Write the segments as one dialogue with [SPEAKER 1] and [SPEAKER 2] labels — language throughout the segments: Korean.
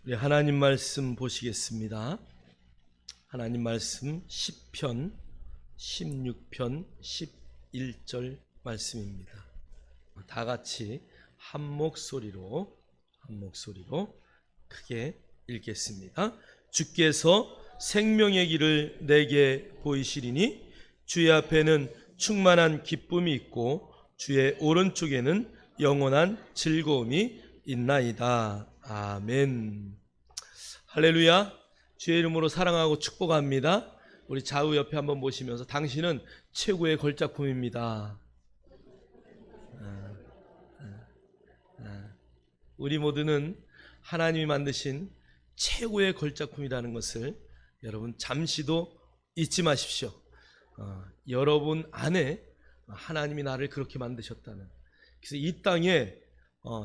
[SPEAKER 1] 우리 하나님 말씀 보시겠습니다. 하나님 말씀 시편 16편 11절 말씀입니다. 다 같이 한 목소리로 크게 읽겠습니다. 주께서 생명의 길을 내게 보이시리니 주의 앞에는 충만한 기쁨이 있고 주의 오른쪽에는 영원한 즐거움이 있나이다. 아멘. 할렐루야. 주의 이름으로 사랑하고 축복합니다. 우리 좌우 옆에 한번 보시면서 당신은 최고의 걸작품입니다. 우리 모두는 하나님이 만드신 최고의 걸작품이라는 것을 여러분 잠시도 잊지 마십시오. 여러분 안에 하나님이 나를 그렇게 만드셨다는. 그래서 이 땅에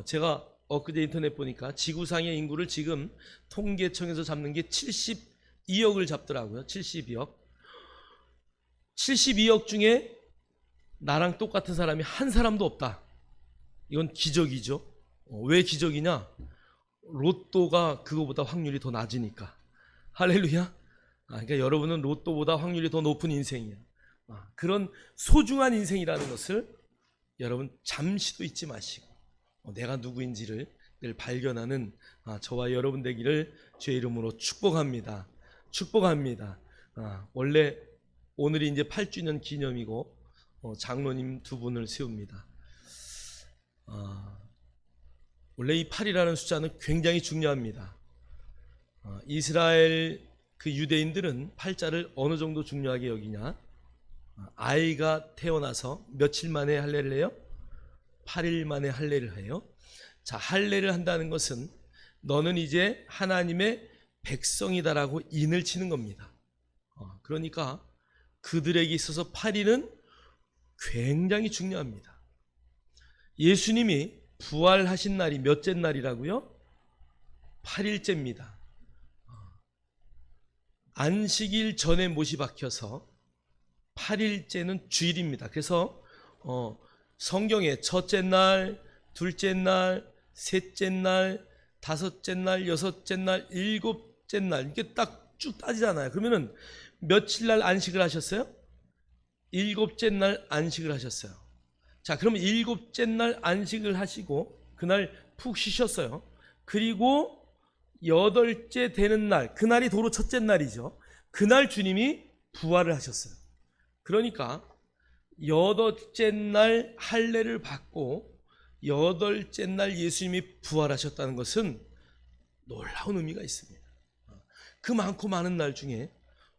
[SPEAKER 1] 제가 엊그제 인터넷 보니까 지구상의 인구를 지금 통계청에서 잡는 게 72억을 잡더라고요. 72억. 72억 중에 나랑 똑같은 사람이 한 사람도 없다. 이건 기적이죠. 왜 기적이냐? 로또가 그거보다 확률이 더 낮으니까. 할렐루야. 그러니까 여러분은 로또보다 확률이 더 높은 인생이야. 그런 소중한 인생이라는 것을 여러분 잠시도 잊지 마시고 내가 누구인지를 늘 발견하는 저와 여러분 되기를 주의 이름으로 축복합니다. 원래 오늘이 이제 8주년 기념이고 장로님 두 분을 세웁니다. 원래 이 8이라는 숫자는 굉장히 중요합니다. 이스라엘 그 유대인들은 8자를 어느 정도 중요하게 여기냐? 아이가 태어나서 며칠 만에 할례를 해요? 8일 만에 할례를 해요. 자, 할례를 한다는 것은 너는 이제 하나님의 백성이다라고 인을 치는 겁니다. 그러니까 그들에게 있어서 8일은 굉장히 중요합니다. 예수님이 부활하신 날이 몇째 날이라고요? 8일째입니다. 안식일 전에 못이 박혀서 8일째는 주일입니다. 그래서 성경에 첫째 날, 둘째 날, 셋째 날, 다섯째 날, 여섯째 날, 일곱째 날 이렇게 딱 쭉 따지잖아요. 그러면은 며칠 날 안식을 하셨어요? 일곱째 날 안식을 하셨어요. 자, 그러면 일곱째 날 안식을 하시고 그날 푹 쉬셨어요. 그리고 여덟째 되는 날, 그날이 도로 첫째 날이죠. 그날 주님이 부활을 하셨어요. 그러니까 여덟째 날 할례를 받고 여덟째 날 예수님이 부활하셨다는 것은 놀라운 의미가 있습니다. 그 많고 많은 날 중에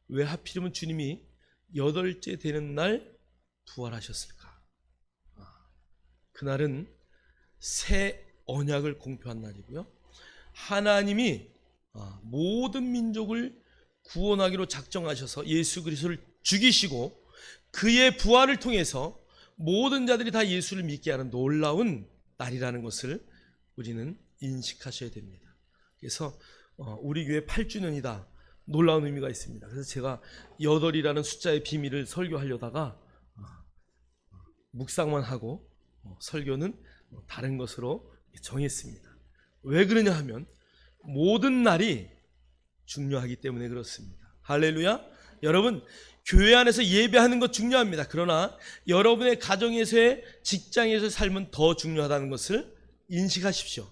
[SPEAKER 1] 왜 하필이면 주님이 여덟째 되는 날 부활하셨을까? 그날은 새 언약을 공표한 날이고요. 하나님이 모든 민족을 구원하기로 작정하셔서 예수 그리스도를 죽이시고 그의 부활을 통해서 모든 자들이 다 예수를 믿게 하는 놀라운 날이라는 것을 우리는 인식하셔야 됩니다. 그래서 우리 교회 8주년이다. 놀라운 의미가 있습니다. 그래서 제가 8이라는 숫자의 비밀을 설교하려다가 묵상만 하고 설교는 다른 것으로 정했습니다. 왜 그러냐 하면 모든 날이 중요하기 때문에 그렇습니다. 할렐루야. 여러분 교회 안에서 예배하는 것 중요합니다. 그러나 여러분의 가정에서의 직장에서의 삶은 더 중요하다는 것을 인식하십시오.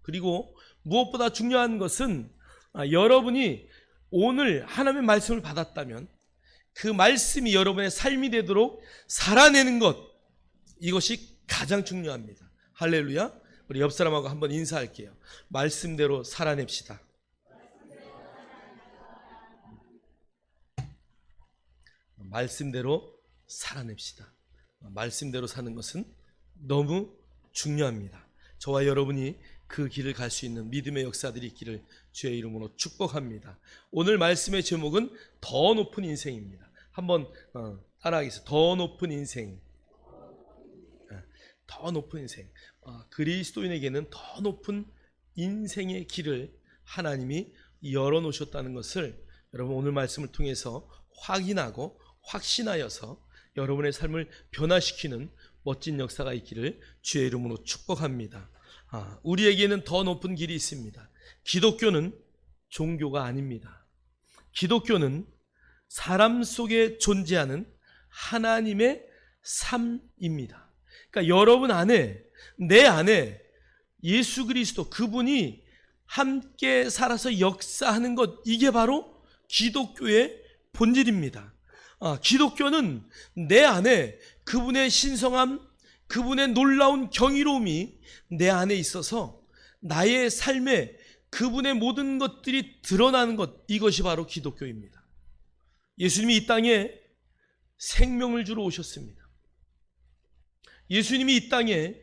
[SPEAKER 1] 그리고 무엇보다 중요한 것은 여러분이 오늘 하나님의 말씀을 받았다면 그 말씀이 여러분의 삶이 되도록 살아내는 것, 이것이 가장 중요합니다. 할렐루야. 우리 옆 사람하고 한번 인사할게요. 말씀대로 살아냅시다. 말씀대로 살아냅시다. 말씀대로 사는 것은 너무 중요합니다. 저와 여러분이 그 길을 갈 수 있는 믿음의 역사들이 있기를 주의 이름으로 축복합니다. 오늘 말씀의 제목은 더 높은 인생입니다. 한번 따라하겠습니다. 더 높은 인생. 더 높은 인생. 그리스도인에게는 더 높은 인생의 길을 하나님이 열어놓으셨다는 것을 여러분 오늘 말씀을 통해서 확인하고 확신하여서 여러분의 삶을 변화시키는 멋진 역사가 있기를 주의 이름으로 축복합니다. 우리에게는 더 높은 길이 있습니다. 기독교는 종교가 아닙니다. 기독교는 사람 속에 존재하는 하나님의 삶입니다. 그러니까 여러분 안에, 내 안에 예수 그리스도, 그분이 함께 살아서 역사하는 것, 이게 바로 기독교의 본질입니다. 기독교는 내 안에 그분의 신성함, 그분의 놀라운 경이로움이 내 안에 있어서 나의 삶에 그분의 모든 것들이 드러나는 것, 이것이 바로 기독교입니다. 예수님이 이 땅에 생명을 주러 오셨습니다. 예수님이 이 땅에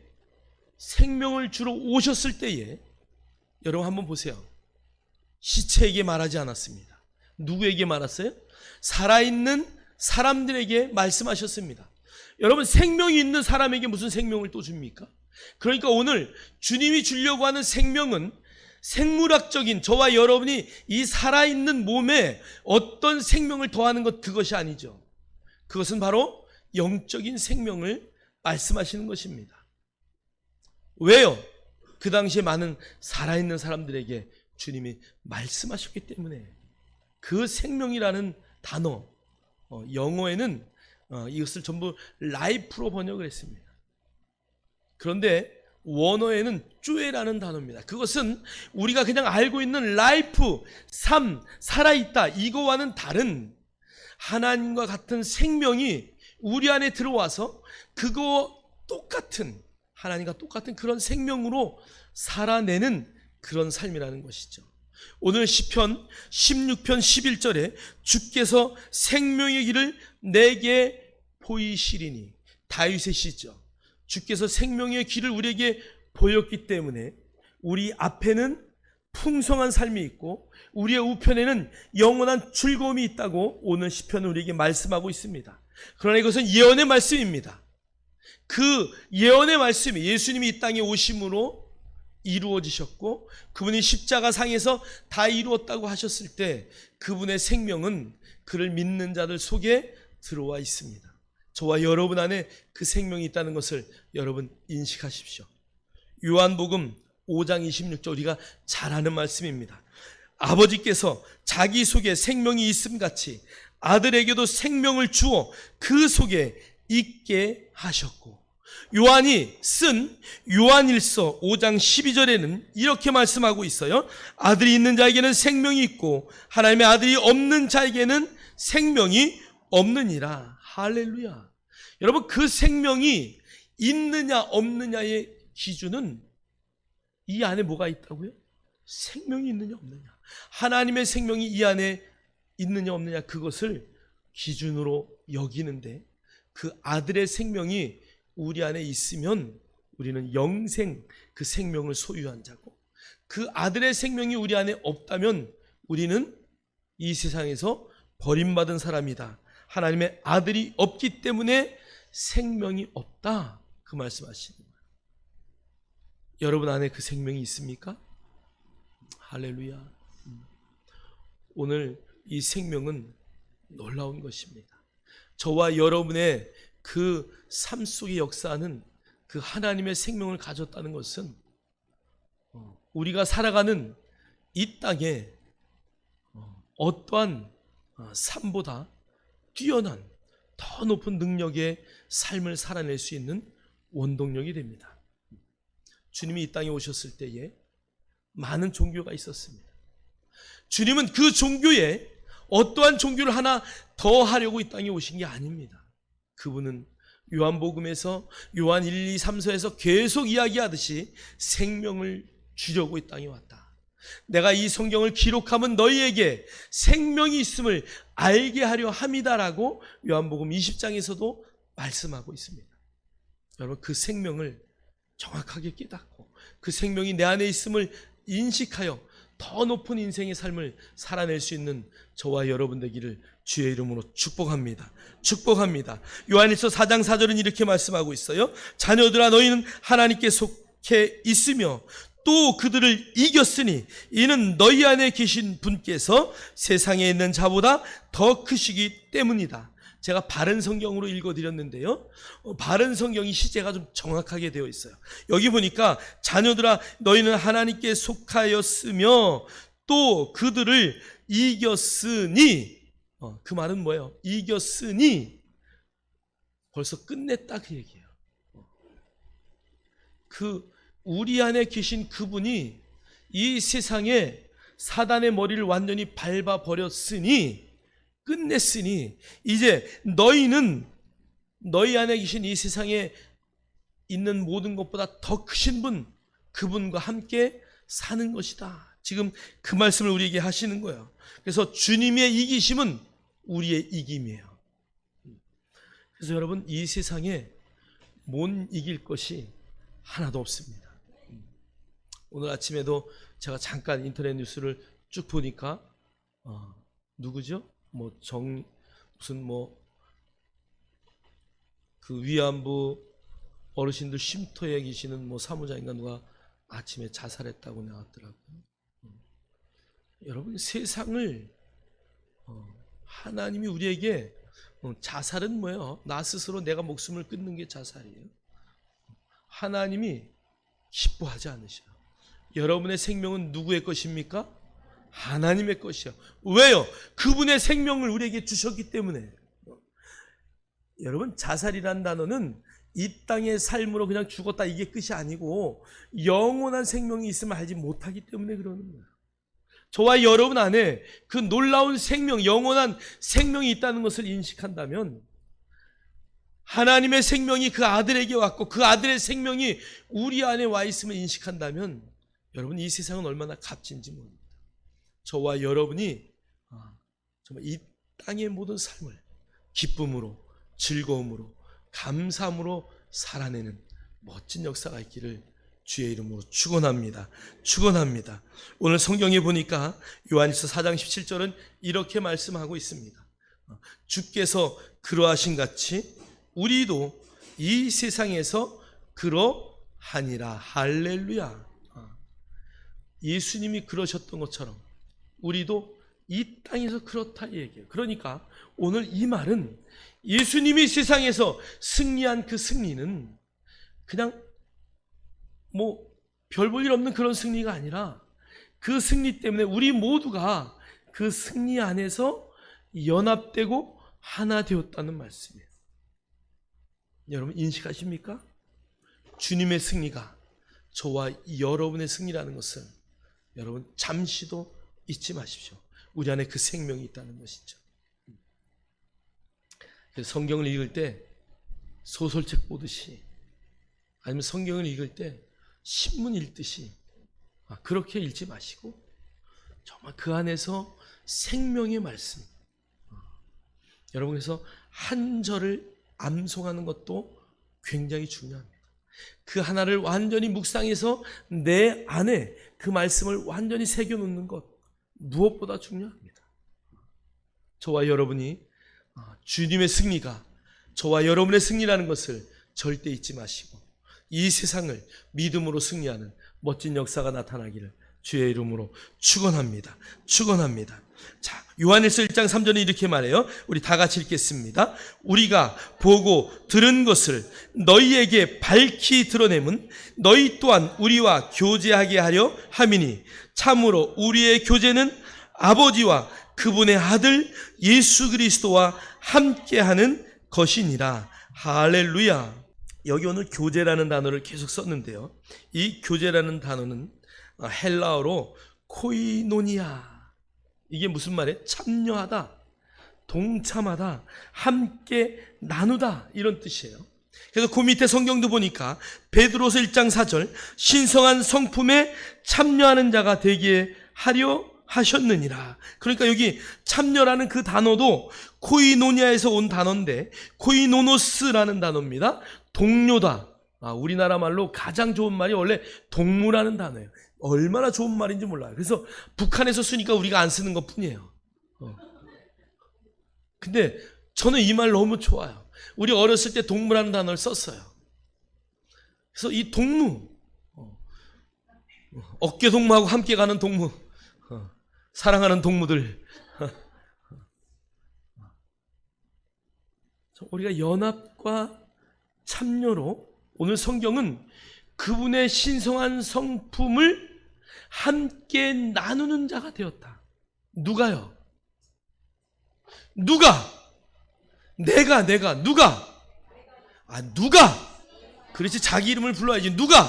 [SPEAKER 1] 생명을 주러 오셨을 때에 여러분 한번 보세요. 시체에게 말하지 않았습니다. 누구에게 말했어요? 살아있는 사람들에게 말씀하셨습니다. 여러분, 생명이 있는 사람에게 무슨 생명을 또 줍니까? 그러니까 오늘 주님이 주려고 하는 생명은 생물학적인 저와 여러분이 이 살아있는 몸에 어떤 생명을 더하는 것, 그것이 아니죠. 그것은 바로 영적인 생명을 말씀하시는 것입니다. 왜요? 그 당시에 많은 살아있는 사람들에게 주님이 말씀하셨기 때문에. 그 생명이라는 단어, 영어에는 이것을 전부 라이프로 번역을 했습니다. 그런데 원어에는 쪼에라는 단어입니다. 그것은 우리가 그냥 알고 있는 라이프, 삶, 살아있다, 이거와는 다른 하나님과 같은 생명이 우리 안에 들어와서 그거 똑같은, 하나님과 똑같은 그런 생명으로 살아내는 그런 삶이라는 것이죠. 오늘 시편 16편 11절에 주께서 생명의 길을 내게 보이시리니, 다윗의 시죠. 주께서 생명의 길을 우리에게 보였기 때문에 우리 앞에는 풍성한 삶이 있고 우리의 우편에는 영원한 즐거움이 있다고 오늘 시편은 우리에게 말씀하고 있습니다. 그러나 이것은 예언의 말씀입니다. 그 예언의 말씀이 예수님이 이 땅에 오심으로 이루어지셨고 그분이 십자가상에서 다 이루었다고 하셨을 때 그분의 생명은 그를 믿는 자들 속에 들어와 있습니다. 저와 여러분 안에 그 생명이 있다는 것을 여러분 인식하십시오. 요한복음 5장 26절, 우리가 잘 아는 말씀입니다. 아버지께서 자기 속에 생명이 있음 같이 아들에게도 생명을 주어 그 속에 있게 하셨고, 요한이 쓴 요한일서 5장 12절에는 이렇게 말씀하고 있어요. 아들이 있는 자에게는 생명이 있고 하나님의 아들이 없는 자에게는 생명이 없느니라. 할렐루야. 여러분, 그 생명이 있느냐 없느냐의 기준은 이 안에 뭐가 있다고요? 생명이 있느냐 없느냐, 하나님의 생명이 이 안에 있느냐 없느냐, 그것을 기준으로 여기는데 그 아들의 생명이 우리 안에 있으면 우리는 영생, 그 생명을 소유한 자고, 그 아들의 생명이 우리 안에 없다면 우리는 이 세상에서 버림받은 사람이다. 하나님의 아들이 없기 때문에 생명이 없다, 그 말씀하시는 거예요. 여러분 안에 그 생명이 있습니까? 할렐루야. 오늘 이 생명은 놀라운 것입니다. 저와 여러분의 그 삶 속의 역사는 그 하나님의 생명을 가졌다는 것은 우리가 살아가는 이 땅에 어떠한 삶보다 뛰어난 더 높은 능력의 삶을 살아낼 수 있는 원동력이 됩니다. 주님이 이 땅에 오셨을 때에 많은 종교가 있었습니다. 주님은 그 종교에 어떠한 종교를 하나 더 하려고 이 땅에 오신 게 아닙니다. 그분은 요한복음에서 요한 1, 2, 3서에서 계속 이야기하듯이 생명을 주려고 이 땅에 왔다. 내가 이 성경을 기록하면 너희에게 생명이 있음을 알게 하려 함이다라고 요한복음 20장에서도 말씀하고 있습니다. 여러분, 그 생명을 정확하게 깨닫고 그 생명이 내 안에 있음을 인식하여 더 높은 인생의 삶을 살아낼 수 있는 저와 여러분 되기를 주의 이름으로 축복합니다. 축복합니다. 요한일서 4장 4절은 이렇게 말씀하고 있어요. 자녀들아, 너희는 하나님께 속해 있으며 또 그들을 이겼으니 이는 너희 안에 계신 분께서 세상에 있는 자보다 더 크시기 때문이다. 제가 바른 성경으로 읽어드렸는데요. 바른 성경이 시제가 좀 정확하게 되어 있어요. 여기 보니까 자녀들아 너희는 하나님께 속하였으며 또 그들을 이겼으니, 그 말은 뭐예요? 이겼으니 벌써 끝냈다 그 얘기예요. 그 우리 안에 계신 그분이 이 세상에 사단의 머리를 완전히 밟아버렸으니, 끝냈으니 이제 너희는 너희 안에 계신 이 세상에 있는 모든 것보다 더 크신 분, 그분과 함께 사는 것이다. 지금 그 말씀을 우리에게 하시는 거예요. 그래서 주님의 이기심은 우리의 이김이에요. 그래서 여러분, 이 세상에 못 이길 것이 하나도 없습니다. 오늘 아침에도 제가 잠깐 인터넷 뉴스를 쭉 보니까 누구죠? 무슨 그 위안부 어르신들 쉼터에 계시는 사무장인가 누가 아침에 자살했다고 나왔더라고요. 여러분, 세상을 하나님이 우리에게 자살은 뭐예요? 나 스스로 내가 목숨을 끊는 게 자살이에요. 하나님이 기뻐하지 않으셔요. 여러분의 생명은 누구의 것입니까? 하나님의 것이요. 왜요? 그분의 생명을 우리에게 주셨기 때문에. 여러분, 자살이란 단어는 이 땅의 삶으로 그냥 죽었다 이게 끝이 아니고 영원한 생명이 있음을 알지 못하기 때문에 그러는 거예요. 저와 여러분 안에 그 놀라운 생명, 영원한 생명이 있다는 것을 인식한다면, 하나님의 생명이 그 아들에게 왔고 그 아들의 생명이 우리 안에 와 있음을 인식한다면, 여러분, 이 세상은 얼마나 값진지 모릅니다. 저와 여러분이 정말 이 땅의 모든 삶을 기쁨으로, 즐거움으로, 감사함으로 살아내는 멋진 역사가 있기를 주의 이름으로 축원합니다. 축원합니다. 오늘 성경에 보니까 요한일서 4장 17절은 이렇게 말씀하고 있습니다. 주께서 그러하신 같이 우리도 이 세상에서 그러하니라. 할렐루야. 예수님이 그러셨던 것처럼 우리도 이 땅에서 그렇다 이 얘기예요. 그러니까 오늘 이 말은 예수님이 세상에서 승리한 그 승리는 그냥 별 볼 일 없는 그런 승리가 아니라, 그 승리 때문에 우리 모두가 그 승리 안에서 연합되고 하나 되었다는 말씀이에요. 여러분, 인식하십니까? 주님의 승리가 저와 여러분의 승리라는 것을 여러분 잠시도 잊지 마십시오. 우리 안에 그 생명이 있다는 것이죠. 그래서 성경을 읽을 때 소설책 보듯이, 아니면 성경을 읽을 때 신문 읽듯이 그렇게 읽지 마시고 정말 그 안에서 생명의 말씀, 여러분, 그래서 한 절을 암송하는 것도 굉장히 중요합니다. 그 하나를 완전히 묵상해서 내 안에 그 말씀을 완전히 새겨놓는 것, 무엇보다 중요합니다. 저와 여러분이 주님의 승리가 저와 여러분의 승리라는 것을 절대 잊지 마시고, 이 세상을 믿음으로 승리하는 멋진 역사가 나타나기를 주의 이름으로 축원합니다. 축원합니다. 자, 요한일서 1장 3절에 이렇게 말해요. 우리 다 같이 읽겠습니다. 우리가 보고 들은 것을 너희에게 밝히 드러내면 너희 또한 우리와 교제하게 하려 함이니, 참으로 우리의 교제는 아버지와 그분의 아들 예수 그리스도와 함께하는 것이니라. 할렐루야. 여기 오늘 교제라는 단어를 계속 썼는데요, 이 교제라는 단어는 헬라어로 코이노니아, 이게 무슨 말이에요? 참여하다, 동참하다, 함께 나누다, 이런 뜻이에요. 그래서 그 밑에 성경도 보니까 베드로서 1장 4절 신성한 성품에 참여하는 자가 되게 하려 하셨느니라. 그러니까 여기 참여라는 그 단어도 코이노니아에서 온 단어인데, 코이노노스라는 단어입니다. 동료다. 우리나라 말로 가장 좋은 말이 원래 동무라는 단어예요. 얼마나 좋은 말인지 몰라요. 그래서 북한에서 쓰니까 우리가 안 쓰는 것 뿐이에요. 근데 저는 이 말 너무 좋아요. 우리 어렸을 때 동무라는 단어를 썼어요. 그래서 이 동무, 어깨 동무하고 함께 가는 동무, 사랑하는 동무들, 우리가 연합과 참여로 오늘 성경은 그분의 신성한 성품을 함께 나누는 자가 되었다. 누가요? 누가? 내가 누가? 누가? 그렇지, 자기 이름을 불러야지. 누가?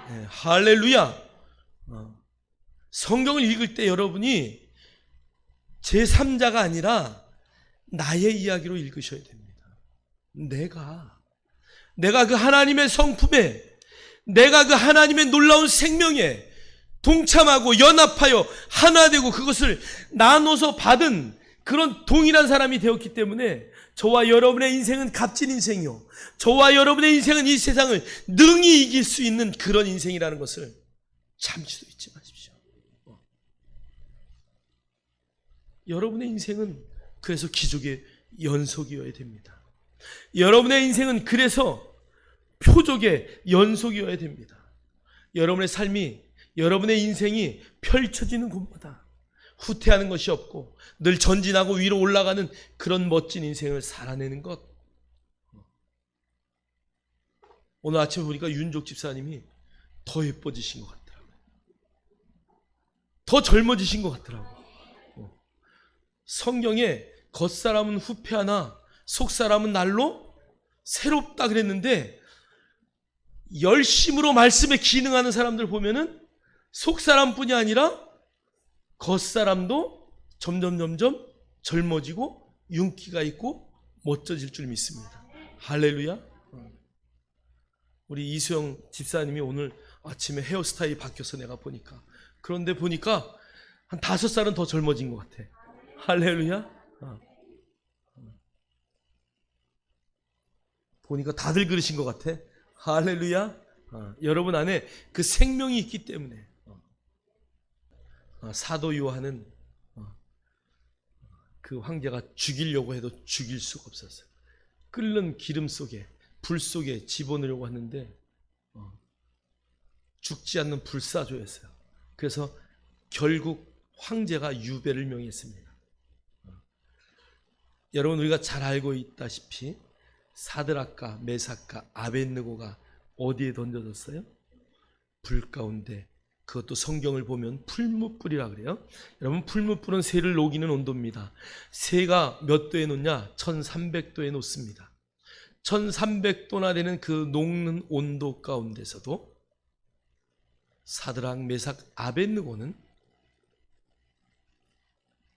[SPEAKER 1] 네, 할렐루야. 성경을 읽을 때 여러분이 제3자가 아니라 나의 이야기로 읽으셔야 됩니다. 내가 그 하나님의 성품에, 내가 그 하나님의 놀라운 생명에 동참하고 연합하여 하나 되고 그것을 나눠서 받은 그런 동일한 사람이 되었기 때문에 저와 여러분의 인생은 값진 인생이요, 저와 여러분의 인생은 이 세상을 능히 이길 수 있는 그런 인생이라는 것을 잠시도 잊지 마십시오. 여러분의 인생은 그래서 기적의 연속이어야 됩니다. 여러분의 인생은 그래서 표적의 연속이어야 됩니다. 여러분의 삶이, 여러분의 인생이 펼쳐지는 곳마다 후퇴하는 것이 없고 늘 전진하고 위로 올라가는 그런 멋진 인생을 살아내는 것. 오늘 아침에 보니까 윤족 집사님이 더 예뻐지신 것 같더라고요. 더 젊어지신 것 같더라고요. 성경에 겉사람은 후패하나 속사람은 날로 새롭다 그랬는데, 열심으로 말씀에 기능하는 사람들 보면은 속사람뿐이 아니라 겉사람도 점점 젊어지고 윤기가 있고 멋져질 줄 믿습니다. 할렐루야. 우리 이수영 집사님이 오늘 아침에 헤어스타일이 바뀌어서 내가 보니까, 그런데 보니까 한 5살은 더 젊어진 것 같아. 할렐루야. 보니까 다들 그러신 것 같아. 할렐루야. 여러분 안에 그 생명이 있기 때문에. 사도 요한은 그 황제가 죽이려고 해도 죽일 수가 없었어요. 끓는 기름 속에, 불 속에 집어넣으려고 하는데 죽지 않는 불사조였어요. 그래서 결국 황제가 유배를 명했습니다. 여러분, 우리가 잘 알고 있다시피 사드락과 메삭과 아벳느고가 어디에 던져졌어요? 불 가운데. 그것도 성경을 보면 풀무불이라 그래요. 여러분, 풀무불은 새를 녹이는 온도입니다. 새가 몇 도에 놓냐? 1300도에 놓습니다. 1300도나 되는 그 녹는 온도 가운데서도 사드락, 메삭, 아벳느고는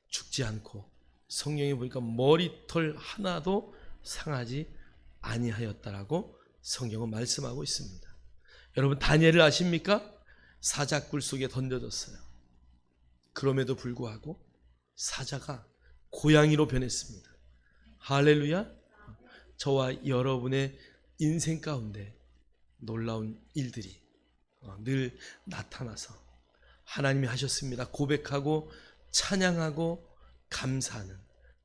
[SPEAKER 1] 죽지 않고 성경에 보니까 머리털 하나도 상하지 아니하였다라고 성경은 말씀하고 있습니다. 여러분, 다니엘을 아십니까? 사자굴 속에 던져졌어요. 그럼에도 불구하고 사자가 고양이로 변했습니다. 할렐루야. 저와 여러분의 인생 가운데 놀라운 일들이 늘 나타나서 하나님이 하셨습니다 고백하고 찬양하고 감사하는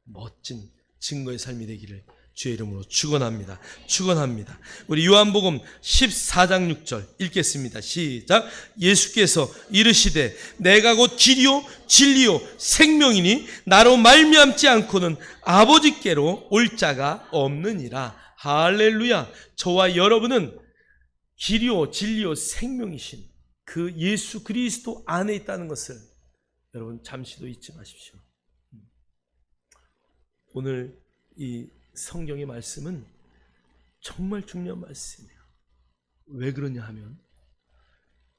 [SPEAKER 1] 멋진 증거의 삶이 되기를 주의 이름으로 축원합니다. 축원합니다. 우리 요한복음 14장 6절 읽겠습니다. 시작. 예수께서 이르시되 내가 곧 길이요 진리요 생명이니 나로 말미암지 않고는 아버지께로 올 자가 없느니라. 할렐루야. 저와 여러분은 길이요 진리요 생명이신 그 예수 그리스도 안에 있다는 것을 여러분 잠시도 잊지 마십시오. 오늘 이 성경의 말씀은 정말 중요한 말씀이에요. 왜 그러냐 하면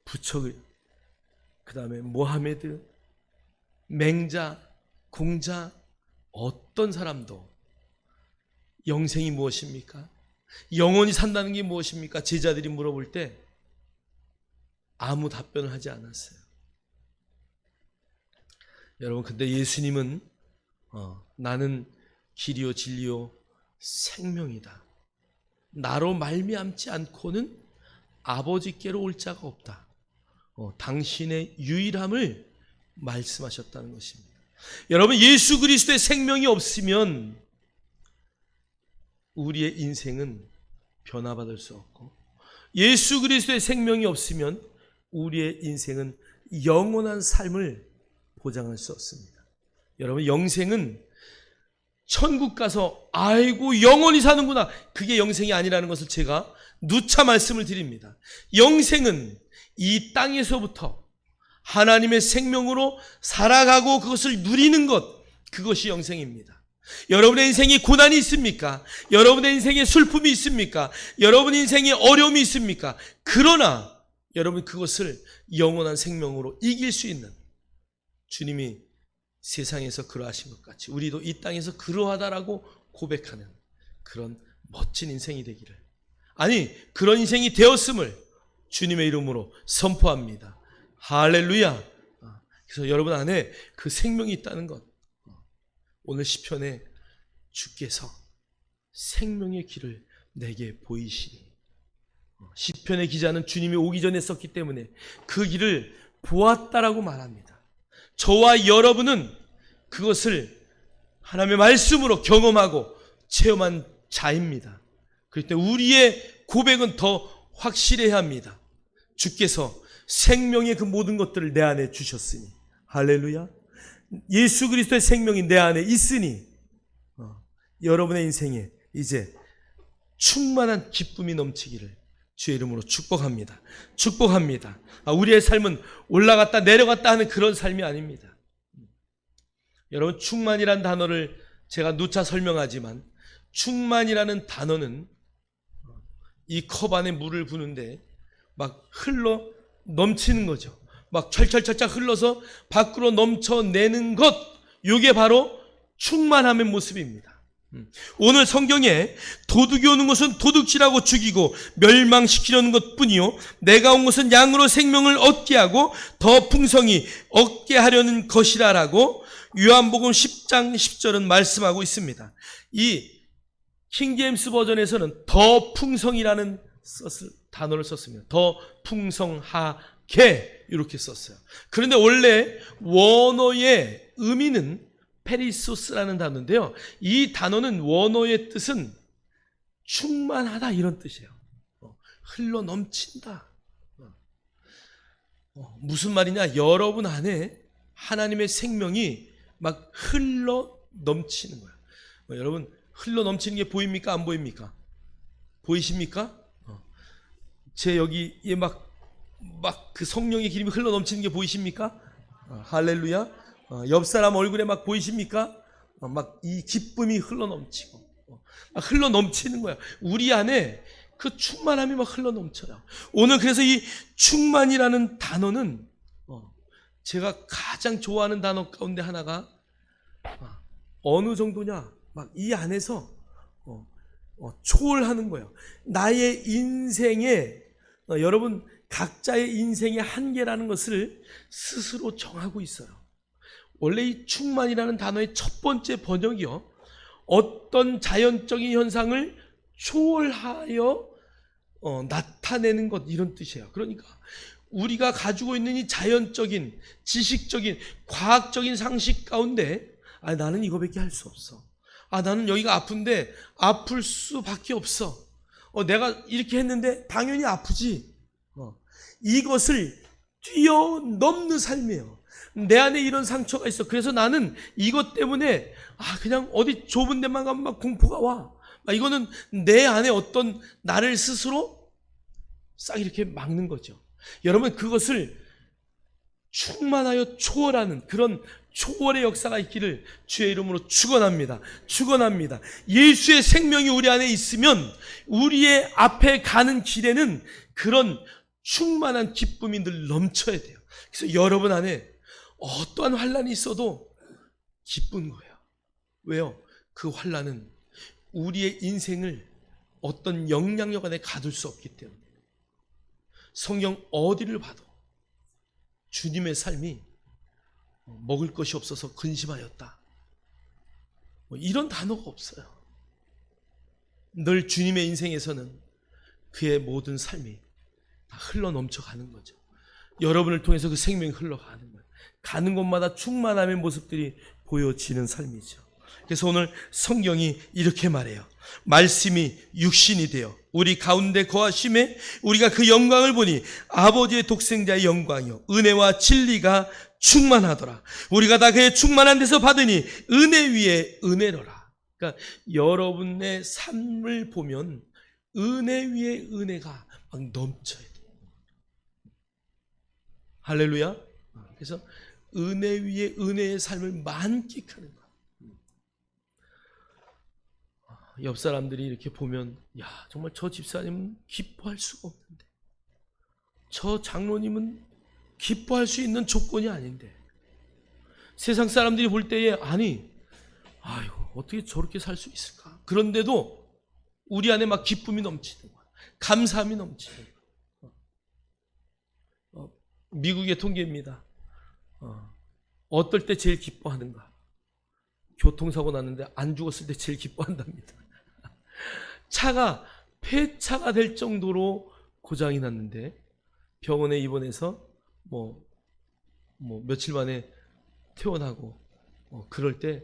[SPEAKER 1] 부처, 그 다음에 모하메드, 맹자, 공자, 어떤 사람도 영생이 무엇입니까? 영원히 산다는 게 무엇입니까? 제자들이 물어볼 때 아무 답변을 하지 않았어요. 여러분, 근데 예수님은 나는 길이요 진리요 생명이다. 나로 말미암지 않고는 아버지께로 올 자가 없다. 당신의 유일함을 말씀하셨다는 것입니다. 여러분, 예수 그리스도의 생명이 없으면 우리의 인생은 변화받을 수 없고, 예수 그리스도의 생명이 없으면 우리의 인생은 영원한 삶을 보장할 수 없습니다. 여러분, 영생은 천국 가서 아이고 영원히 사는구나, 그게 영생이 아니라는 것을 제가 누차 말씀을 드립니다. 영생은 이 땅에서부터 하나님의 생명으로 살아가고 그것을 누리는 것, 그것이 영생입니다. 여러분의 인생에 고난이 있습니까? 여러분의 인생에 슬픔이 있습니까? 여러분의 인생에 어려움이 있습니까? 그러나 여러분 그것을 영원한 생명으로 이길 수 있는, 주님이 세상에서 그러하신 것 같이 우리도 이 땅에서 그러하다라고 고백하는 그런 멋진 인생이 되기를, 아니 그런 인생이 되었음을 주님의 이름으로 선포합니다. 할렐루야. 그래서 여러분 안에 그 생명이 있다는 것, 오늘 시편에 주께서 생명의 길을 내게 보이시니, 시편의 기자는 주님이 오기 전에 썼기 때문에 그 길을 보았다라고 말합니다. 저와 여러분은 그것을 하나님의 말씀으로 경험하고 체험한 자입니다. 그럴 때 우리의 고백은 더 확실해야 합니다. 주께서 생명의 그 모든 것들을 내 안에 주셨으니, 할렐루야. 예수 그리스도의 생명이 내 안에 있으니 여러분의 인생에 이제 충만한 기쁨이 넘치기를 주의 이름으로 축복합니다. 축복합니다. 우리의 삶은 올라갔다 내려갔다 하는 그런 삶이 아닙니다. 여러분, 충만이란 단어를 제가 누차 설명하지만, 충만이라는 단어는 이 컵 안에 물을 부는데 막 흘러 넘치는 거죠. 막 철철철철 흘러서 밖으로 넘쳐내는 것, 이게 바로 충만함의 모습입니다. 오늘 성경에 도둑이 오는 것은 도둑질하고 죽이고 멸망시키려는 것뿐이요 내가 온 것은 양으로 생명을 얻게 하고 더 풍성히 얻게 하려는 것이라라고 요한복음 10장 10절은 말씀하고 있습니다. 이 킹제임스 버전에서는 더 풍성이라는 단어를 썼습니다. 더 풍성하게 이렇게 썼어요. 그런데 원래 원어의 의미는 페리소스라는 단어인데요, 이 단어는 원어의 뜻은 충만하다 이런 뜻이에요. 흘러 넘친다. 무슨 말이냐? 여러분 안에 하나님의 생명이 막 흘러 넘치는 거예요. 여러분, 흘러 넘치는 게 보입니까? 안 보입니까? 보이십니까? 제 여기에 막 그 성령의 기름이 흘러 넘치는 게 보이십니까? 할렐루야. 옆 사람 얼굴에 막 보이십니까? 막 이 기쁨이 흘러 넘치고 막 흘러 넘치는 거야. 우리 안에 그 충만함이 막 흘러 넘쳐요. 오늘 그래서 이 충만이라는 단어는 제가 가장 좋아하는 단어 가운데 하나가 어느 정도냐? 막 이 안에서 초월하는 거예요. 나의 인생에 여러분 각자의 인생의 한계라는 것을 스스로 정하고 있어요. 원래 이 충만이라는 단어의 첫 번째 번역이요, 어떤 자연적인 현상을 초월하여 나타내는 것, 이런 뜻이에요. 그러니까 우리가 가지고 있는 이 자연적인, 지식적인, 과학적인 상식 가운데 나는 이거밖에 할 수 없어. 나는 여기가 아픈데 아플 수밖에 없어. 내가 이렇게 했는데 당연히 아프지. 이것을 뛰어넘는 삶이에요. 내 안에 이런 상처가 있어. 그래서 나는 이것 때문에 그냥 어디 좁은 데만 가면 막 공포가 와. 이거는 내 안에 어떤 나를 스스로 싹 이렇게 막는 거죠. 여러분, 그것을 충만하여 초월하는 그런 초월의 역사가 있기를 주의 이름으로 축원합니다. 축원합니다. 예수의 생명이 우리 안에 있으면 우리의 앞에 가는 길에는 그런 충만한 기쁨이 늘 넘쳐야 돼요. 그래서 여러분 안에 어떠한 환란이 있어도 기쁜 거예요. 왜요? 그 환란은 우리의 인생을 어떤 영향력 안에 가둘 수 없기 때문에. 성경 어디를 봐도 주님의 삶이 먹을 것이 없어서 근심하였다, 이런 단어가 없어요. 늘 주님의 인생에서는 그의 모든 삶이 다 흘러 넘쳐가는 거죠. 여러분을 통해서 그 생명이 흘러가는 거예요. 가는 곳마다 충만함의 모습들이 보여지는 삶이죠. 그래서 오늘 성경이 이렇게 말해요. 말씀이 육신이 되어 우리 가운데 거하심에 우리가 그 영광을 보니 아버지의 독생자의 영광이요 은혜와 진리가 충만하더라. 우리가 다 그의 충만한 데서 받으니 은혜 위에 은혜로라. 그러니까 여러분의 삶을 보면 은혜 위에 은혜가 막 넘쳐야 돼요. 할렐루야. 그래서 은혜 위에 은혜의 삶을 만끽하는 것. 옆 사람들이 이렇게 보면, 야, 정말 저 집사님은 기뻐할 수가 없는데, 저 장로님은 기뻐할 수 있는 조건이 아닌데, 세상 사람들이 볼 때에, 아니, 아이고, 어떻게 저렇게 살 수 있을까? 그런데도 우리 안에 막 기쁨이 넘치는 거야. 감사함이 넘치는 거야. 미국의 통계입니다. 어떨 때 제일 기뻐하는가? 교통사고 났는데 안 죽었을 때 제일 기뻐한답니다. 차가 폐차가 될 정도로 고장이 났는데 병원에 입원해서 며칠 만에 퇴원하고 그럴 때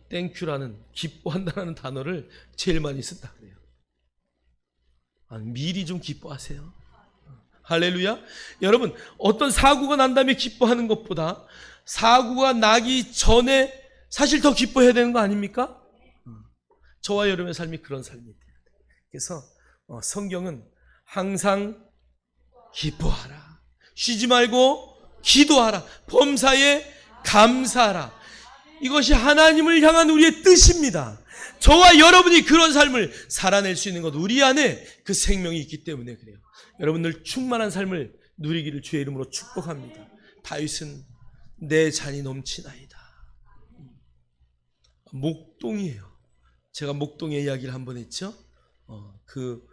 [SPEAKER 1] 땡큐라는, 기뻐한다는 단어를 제일 많이 쓴다 그래요. 미리 좀 기뻐하세요. 할렐루야. 여러분, 어떤 사고가 난 다음에 기뻐하는 것보다 사고가 나기 전에 사실 더 기뻐해야 되는 거 아닙니까? 저와 여러분의 삶이 그런 삶이에요. 그래서 성경은 항상 기뻐하라, 쉬지 말고 기도하라, 범사에 감사하라, 이것이 하나님을 향한 우리의 뜻입니다. 저와 여러분이 그런 삶을 살아낼 수 있는 것, 우리 안에 그 생명이 있기 때문에 그래요. 여러분들 충만한 삶을 누리기를 주의 이름으로 축복합니다. 다윗은 내 잔이 넘치나이다. 목동이에요. 제가 목동의 이야기를 한번 했죠. 그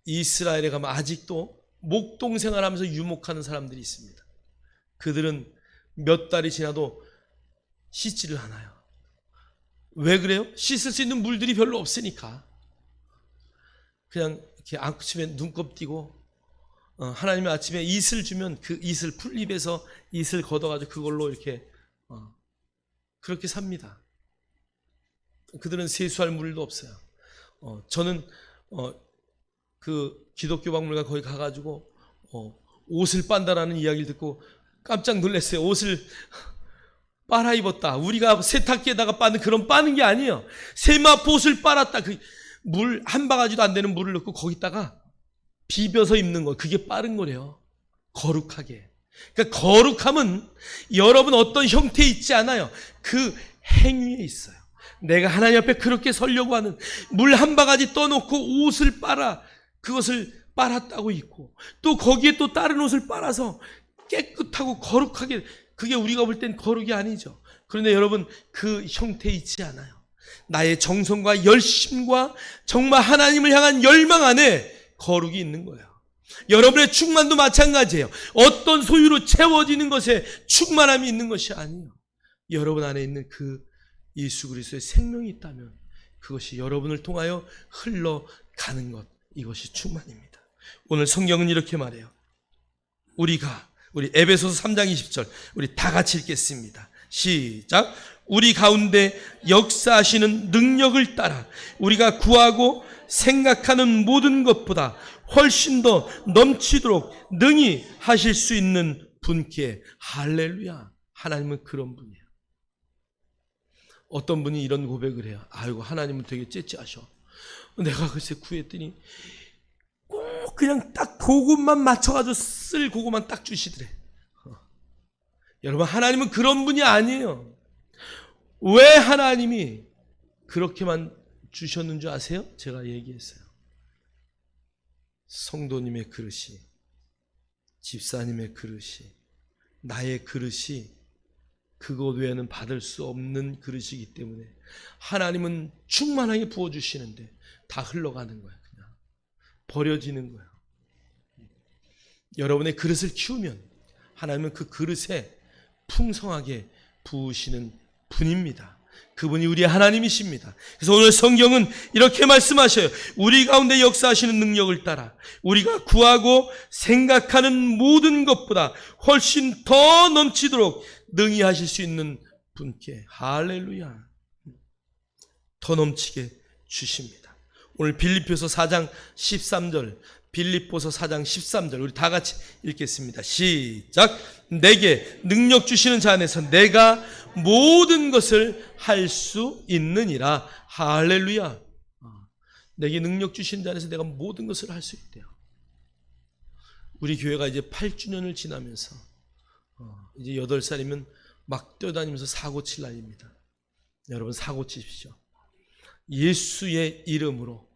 [SPEAKER 1] 이스라엘에 가면 아직도 목동 생활하면서 유목하는 사람들이 있습니다. 그들은 몇 달이 지나도 씻지를 않아요. 왜 그래요? 씻을 수 있는 물들이 별로 없으니까. 그냥 이렇게 아침에 눈곱 띄고 하나님의 아침에 이슬 주면 그 이슬, 풀잎에서 이슬 걷어가지고 그걸로 이렇게 그렇게 삽니다. 그들은 세수할 물도 없어요. 저는 그 기독교 박물관 거기 가가지고 옷을 빤다라는 이야기를 듣고 깜짝 놀랐어요. 옷을 빨아 입었다. 우리가 세탁기에다가 빠는 그런 빠는 게 아니에요. 세마포옷을 빨았다. 그 물 한 바가지도 안 되는 물을 넣고 거기다가 비벼서 입는 거, 그게 빠른 거래요. 거룩하게. 그러니까 거룩함은 여러분 어떤 형태에 있지 않아요. 그 행위에 있어요. 내가 하나님 앞에 그렇게 서려고 하는, 물 한 바가지 떠놓고 옷을 빨아 그것을 빨았다고 있고, 또 거기에 또 다른 옷을 빨아서 깨끗하고 거룩하게, 그게 우리가 볼 땐 거룩이 아니죠. 그런데 여러분 그 형태에 있지 않아요. 나의 정성과 열심과 정말 하나님을 향한 열망 안에 거룩이 있는 거예요. 여러분의 충만도 마찬가지예요. 어떤 소유로 채워지는 것에 충만함이 있는 것이 아니에요. 여러분 안에 있는 그 예수 그리스도의 생명이 있다면 그것이 여러분을 통하여 흘러가는 것, 이것이 충만입니다. 오늘 성경은 이렇게 말해요. 우리 에베소서 3장 20절 우리 다 같이 읽겠습니다. 시작. 우리 가운데 역사하시는 능력을 따라 우리가 구하고 생각하는 모든 것보다 훨씬 더 넘치도록 능히 하실 수 있는 분께. 할렐루야. 하나님은 그런 분이에요. 어떤 분이 이런 고백을 해요. 아이고, 하나님은 되게 째째하셔. 내가 글쎄 구했더니 꼭 그냥 딱 그것만 맞춰가지고 쓸 그것만 딱 주시더래. 여러분, 하나님은 그런 분이 아니에요. 왜 하나님이 그렇게만 주셨는 줄 아세요? 제가 얘기했어요. 성도님의 그릇이, 집사님의 그릇이, 나의 그릇이 그것 외에는 받을 수 없는 그릇이기 때문에 하나님은 충만하게 부어주시는데 다 흘러가는 거예요. 그냥 버려지는 거예요. 여러분의 그릇을 키우면 하나님은 그 그릇에 풍성하게 부으시는 분입니다. 그분이 우리의 하나님이십니다. 그래서 오늘 성경은 이렇게 말씀하셔요. 우리 가운데 역사하시는 능력을 따라 우리가 구하고 생각하는 모든 것보다 훨씬 더 넘치도록 능히 하실 수 있는 분께. 할렐루야. 더 넘치게 주십니다. 오늘 빌립보서 4장 13절, 빌립보서 4장 13절 우리 다 같이 읽겠습니다. 시작. 내게 능력 주시는 자 안에서 내가 모든 것을 할 수 있느니라. 할렐루야. 내게 능력 주신 자 안에서 내가 모든 것을 할 수 있대요. 우리 교회가 이제 8주년을 지나면서 이제 8살이면 막 뛰어다니면서 사고 칠 나이입니다. 여러분, 사고 치십시오. 예수의 이름으로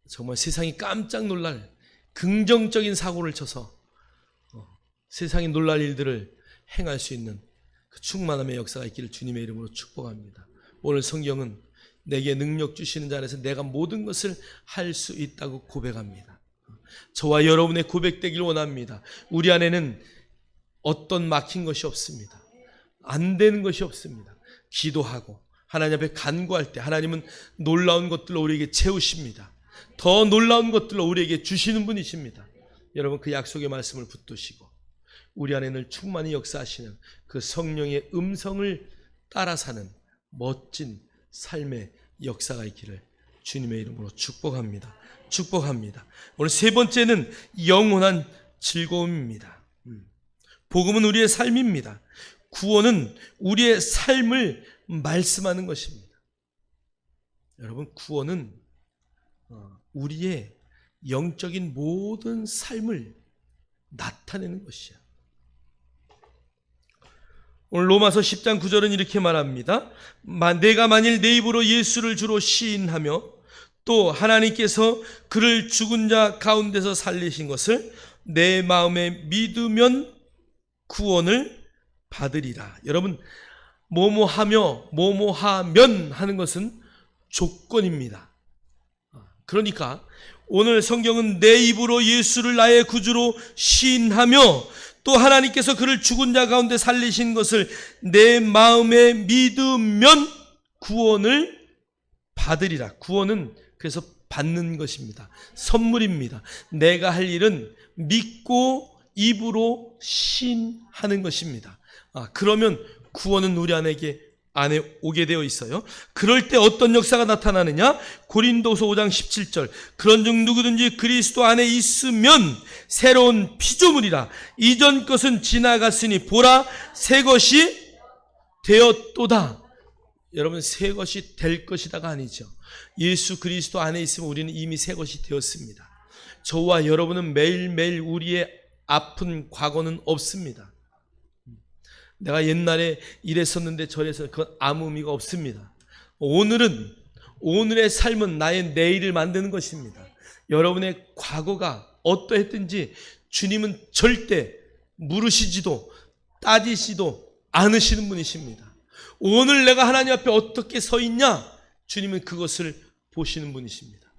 [SPEAKER 1] 정말 세상이 깜짝 놀랄 긍정적인 사고를 쳐서 세상이 놀랄 일들을 행할 수 있는 그 충만함의 역사가 있기를 주님의 이름으로 축복합니다. 오늘 성경은 내게 능력 주시는 자 안에서 내가 모든 것을 할 수 있다고 고백합니다. 저와 여러분의 고백되길 원합니다. 우리 안에는 어떤 막힌 것이 없습니다. 안 되는 것이 없습니다. 기도하고 하나님 앞에 간구할 때 하나님은 놀라운 것들로 우리에게 채우십니다. 더 놀라운 것들로 우리에게 주시는 분이십니다. 여러분, 그 약속의 말씀을 붙드시고 우리 안에 늘 충만히 역사하시는 그 성령의 음성을 따라 사는 멋진 삶의 역사가 있기를 주님의 이름으로 축복합니다. 축복합니다. 오늘 세 번째는 영원한 즐거움입니다. 복음은 우리의 삶입니다. 구원은 우리의 삶을 말씀하는 것입니다. 여러분, 구원은 우리의 영적인 모든 삶을 나타내는 것이야. 오늘 로마서 10장 9절은 이렇게 말합니다. 내가 만일 내 입으로 예수를 주로 시인하며 또 하나님께서 그를 죽은 자 가운데서 살리신 것을 내 마음에 믿으면 구원을 받으리라. 여러분, 뭐뭐하며 뭐뭐하면 하는 것은 조건입니다. 그러니까 오늘 성경은 내 입으로 예수를 나의 구주로 시인하며 또 하나님께서 그를 죽은 자 가운데 살리신 것을 내 마음에 믿으면 구원을 받으리라. 구원은 그래서 받는 것입니다. 선물입니다. 내가 할 일은 믿고 입으로 시인하는 것입니다. 그러면 구원은 우리 안에 오게 되어 있어요. 그럴 때 어떤 역사가 나타나느냐? 고린도서 5장 17절. 그런즉 누구든지 그리스도 안에 있으면 새로운 피조물이라. 이전 것은 지나갔으니 보라 새 것이 되었도다. 여러분, 새 것이 될 것이다가 아니죠. 예수 그리스도 안에 있으면 우리는 이미 새 것이 되었습니다. 저와 여러분은 매일매일 우리의 아픈 과거는 없습니다. 내가 옛날에 이랬었는데 저래서 그건 아무 의미가 없습니다. 오늘의 삶은 나의 내일을 만드는 것입니다. 여러분의 과거가 어떠했든지 주님은 절대 물으시지도 따지시도 않으시는 분이십니다. 오늘 내가 하나님 앞에 어떻게 서 있냐? 주님은 그것을 보시는 분이십니다.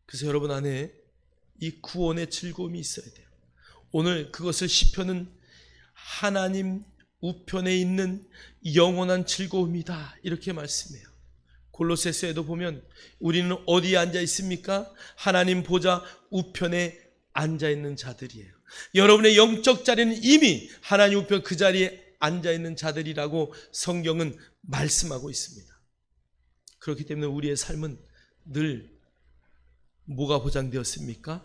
[SPEAKER 1] 그래서 여러분 안에 이 구원의 즐거움이 있어야 돼요. 오늘 그것을 시편은 하나님 우편에 있는 영원한 즐거움이다 이렇게 말씀해요. 골로새서에도 보면 우리는 어디에 앉아 있습니까? 하나님 보좌 우편에 앉아 있는 자들이에요. 여러분의 영적 자리는 이미 하나님 우편 그 자리에 앉아 있는 자들이라고 성경은 말씀하고 있습니다. 그렇기 때문에 우리의 삶은 늘 뭐가 보장되었습니까?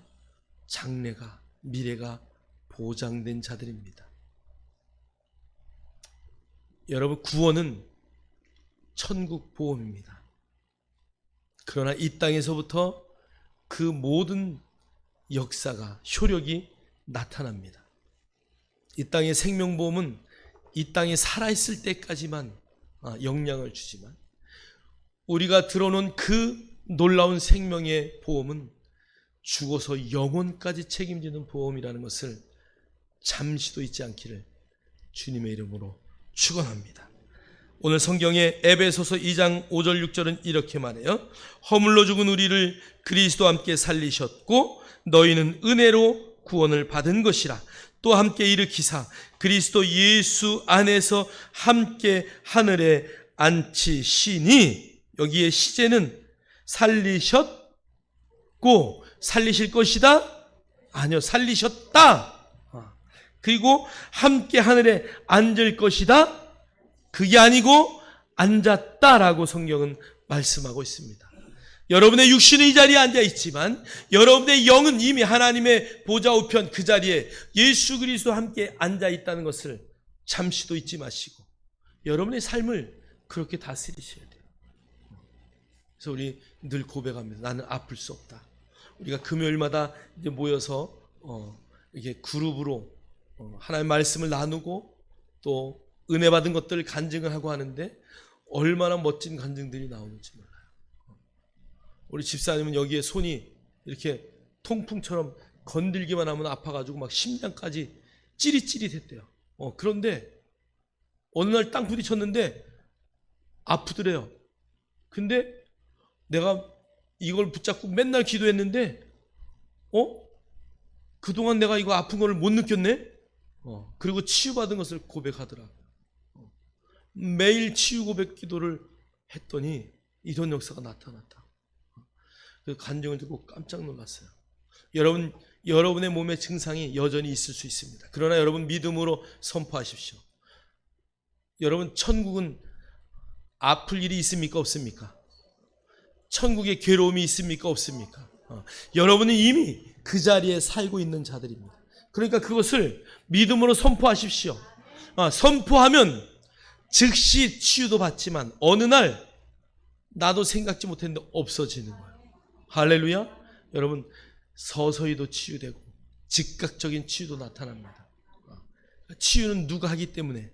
[SPEAKER 1] 장래가, 미래가 보장된 자들입니다. 여러분, 구원은 천국 보험입니다. 그러나 이 땅에서부터 그 모든 역사가, 효력이 나타납니다. 이 땅의 생명보험은 이 땅에 살아있을 때까지만 영향을 주지만 우리가 들어놓은 그 놀라운 생명의 보험은 죽어서 영원까지 책임지는 보험이라는 것을 잠시도 잊지 않기를 주님의 이름으로 축원합니다. 오늘 성경의 에베소서 2장 5절 6절은 이렇게 말해요. 허물로 죽은 우리를 그리스도와 함께 살리셨고 너희는 은혜로 구원을 받은 것이라. 또 함께 일으키사 그리스도 예수 안에서 함께 하늘에 앉히시니. 여기에 시제는 살리셨고 살리실 것이다? 아니요, 살리셨다. 그리고 함께 하늘에 앉을 것이다? 그게 아니고 앉았다라고 성경은 말씀하고 있습니다. 여러분의 육신은 이 자리에 앉아 있지만 여러분의 영은 이미 하나님의 보좌 우편 그 자리에 예수 그리스도와 함께 앉아 있다는 것을 잠시도 잊지 마시고 여러분의 삶을 그렇게 다스리셔야 돼요. 그래서 우리 늘 고백합니다. 나는 아플 수 없다. 우리가 금요일마다 이제 모여서 이게 그룹으로 하나님의 말씀을 나누고 또 은혜 받은 것들을 간증을 하고 하는데 얼마나 멋진 간증들이 나오는지 몰라요. 우리 집사님은 여기에 손이 이렇게 통풍처럼 건들기만 하면 아파가지고 막 심장까지 찌릿찌릿했대요. 그런데 어느 날 땅 부딪혔는데 아프더래요. 근데 내가 이걸 붙잡고 맨날 기도했는데 그동안 내가 이거 아픈 걸 못 느꼈네? 그리고 치유받은 것을 고백하더라. 매일 치유 고백 기도를 했더니 이런 역사가 나타났다. 그 간증을 듣고 깜짝 놀랐어요. 여러분의 몸에 증상이 여전히 있을 수 있습니다. 그러나 여러분 믿음으로 선포하십시오. 여러분 천국은 아플 일이 있습니까? 없습니까? 천국에 괴로움이 있습니까? 없습니까? 여러분은 이미 그 자리에 살고 있는 자들입니다. 그러니까 그것을 믿음으로 선포하십시오. 선포하면 즉시 치유도 받지만 어느 날 나도 생각지 못했는데 없어지는 거예요. 할렐루야. 여러분 서서히도 치유되고 즉각적인 치유도 나타납니다. 치유는 누가 하기 때문에?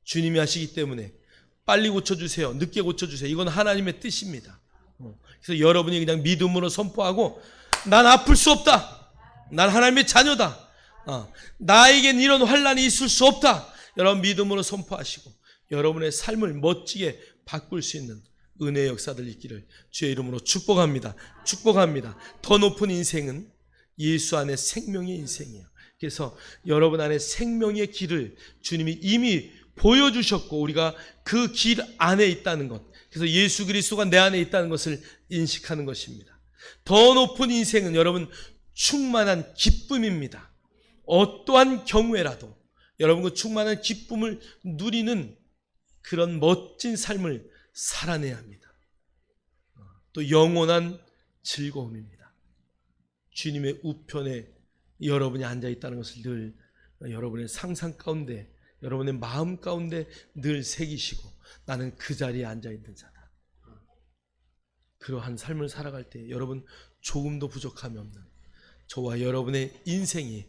[SPEAKER 1] 주님이 하시기 때문에 빨리 고쳐주세요. 늦게 고쳐주세요. 이건 하나님의 뜻입니다. 그래서 여러분이 그냥 믿음으로 선포하고 난 아플 수 없다. 난 하나님의 자녀다. 나에겐 이런 환난이 있을 수 없다. 여러분 믿음으로 선포하시고 여러분의 삶을 멋지게 바꿀 수 있는 은혜의 역사들 있기를 주의 이름으로 축복합니다. 축복합니다. 더 높은 인생은 예수 안에 생명의 인생이에요. 그래서 여러분 안에 생명의 길을 주님이 이미 보여주셨고 우리가 그 길 안에 있다는 것, 그래서 예수 그리스도가 내 안에 있다는 것을 인식하는 것입니다. 더 높은 인생은 여러분 충만한 기쁨입니다. 어떠한 경우에라도 여러분 그 충만한 기쁨을 누리는 그런 멋진 삶을 살아내야 합니다. 또 영원한 즐거움입니다. 주님의 우편에 여러분이 앉아있다는 것을 늘 여러분의 상상 가운데 여러분의 마음 가운데 늘 새기시고 나는 그 자리에 앉아있는 자다. 그러한 삶을 살아갈 때 여러분 조금도 부족함이 없는 저와 여러분의 인생이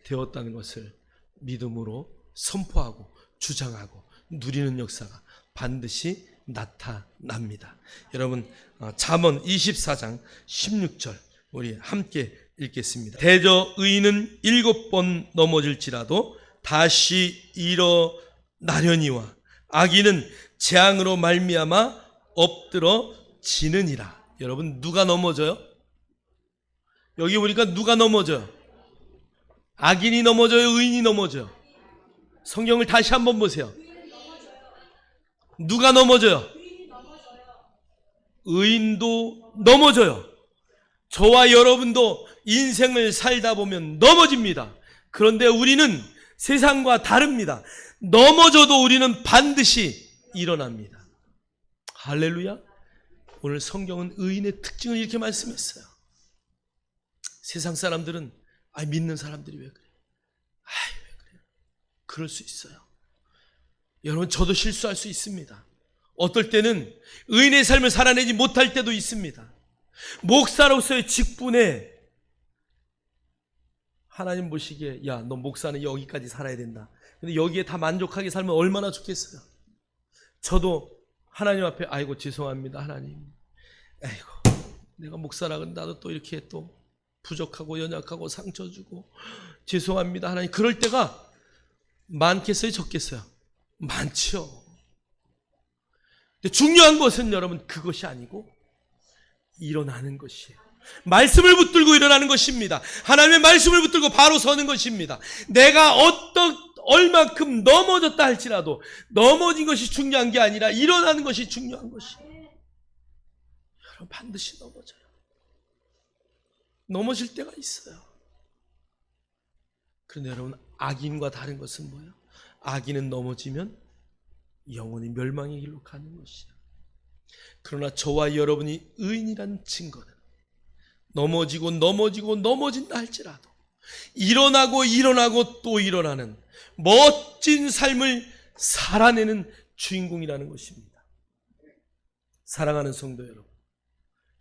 [SPEAKER 1] 되었다는 것을 믿음으로 선포하고 주장하고 누리는 역사가 반드시 나타납니다. 여러분 잠언 24장 16절 우리 함께 읽겠습니다. 대저 의인은 7번 넘어질지라도 다시 일어나려니와 악인은 재앙으로 말미암아 엎드러지느니라. 여러분 누가 넘어져요? 여기 보니까 누가 넘어져요? 악인이 넘어져요? 의인이 넘어져요? 성경을 다시 한번 보세요. 누가 넘어져요? 의인도 넘어져요. 저와 여러분도 인생을 살다 보면 넘어집니다. 그런데 우리는 세상과 다릅니다. 넘어져도 우리는 반드시 일어납니다. 할렐루야. 오늘 성경은 의인의 특징을 이렇게 말씀했어요. 세상 사람들은 믿는 사람들이 왜 그래? 왜 그래? 그럴 수 있어요. 여러분 저도 실수할 수 있습니다. 어떨 때는 의인의 삶을 살아내지 못할 때도 있습니다. 목사로서의 직분에 하나님 보시기에 야, 너 목사는 여기까지 살아야 된다. 근데 여기에 다 만족하게 살면 얼마나 좋겠어요. 저도 하나님 앞에 아이고 죄송합니다 하나님. 아이고 내가 목사라고 나도 또 이렇게 또 부족하고 연약하고 상처 주고 죄송합니다 하나님. 그럴 때가 많겠어요 적겠어요? 많죠. 근데 중요한 것은 여러분 그것이 아니고 일어나는 것이에요. 말씀을 붙들고 일어나는 것입니다. 하나님의 말씀을 붙들고 바로 서는 것입니다. 내가 얼만큼 넘어졌다 할지라도 넘어진 것이 중요한 게 아니라 일어나는 것이 중요한 것이에요. 여러분 반드시 넘어져요. 넘어질 때가 있어요. 그런데 여러분 악인과 다른 것은 뭐예요? 악인은 넘어지면 영원히 멸망의 길로 가는 것이에요. 그러나 저와 여러분이 의인이라는 증거는 넘어진다 할지라도 일어나고 또 일어나는 멋진 삶을 살아내는 주인공이라는 것입니다. 사랑하는 성도 여러분,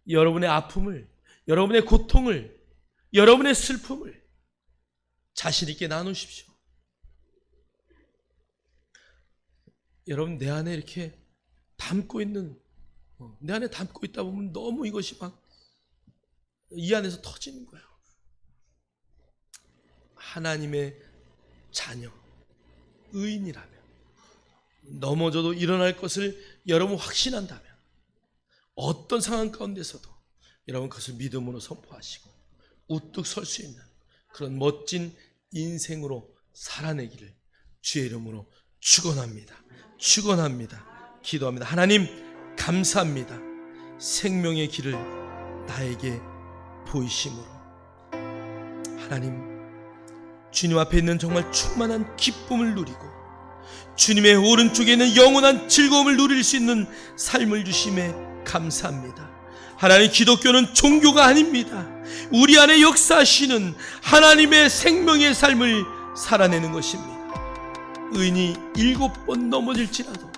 [SPEAKER 1] 여러분의 아픔을, 여러분의 고통을, 여러분의 슬픔을 자신 있게 나누십시오. 여러분, 내 안에 이렇게 담고 있는, 내 안에 담고 있다 보면 너무 이것이 막 이 안에서 터지는 거예요. 하나님의 자녀, 의인이라면, 넘어져도 일어날 것을 여러분 확신한다면, 어떤 상황 가운데서도 여러분 그것을 믿음으로 선포하시고 우뚝 설 수 있는 그런 멋진 인생으로 살아내기를 주의 이름으로 축원합니다. 기도합니다. 하나님, 감사합니다. 생명의 길을 나에게 보이심으로. 하나님, 주님 앞에 있는 정말 충만한 기쁨을 누리고 주님의 오른쪽에 있는 영원한 즐거움을 누릴 수 있는 삶을 주심에 감사합니다. 하나님, 기독교는 종교가 아닙니다. 우리 안에 역사하시는 하나님의 생명의 삶을 살아내는 것입니다. 의인이 7번 넘어질지라도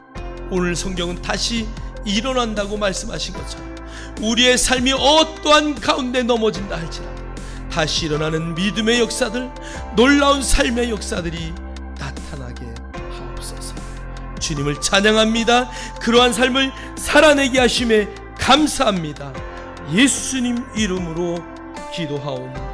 [SPEAKER 1] 오늘 성경은 다시 일어난다고 말씀하신 것처럼 우리의 삶이 어떠한 가운데 넘어진다 할지라도 다시 일어나는 믿음의 역사들, 놀라운 삶의 역사들이 나타나게 하옵소서. 주님을 찬양합니다. 그러한 삶을 살아내게 하심에 감사합니다. 예수님 이름으로 기도하옵나이다.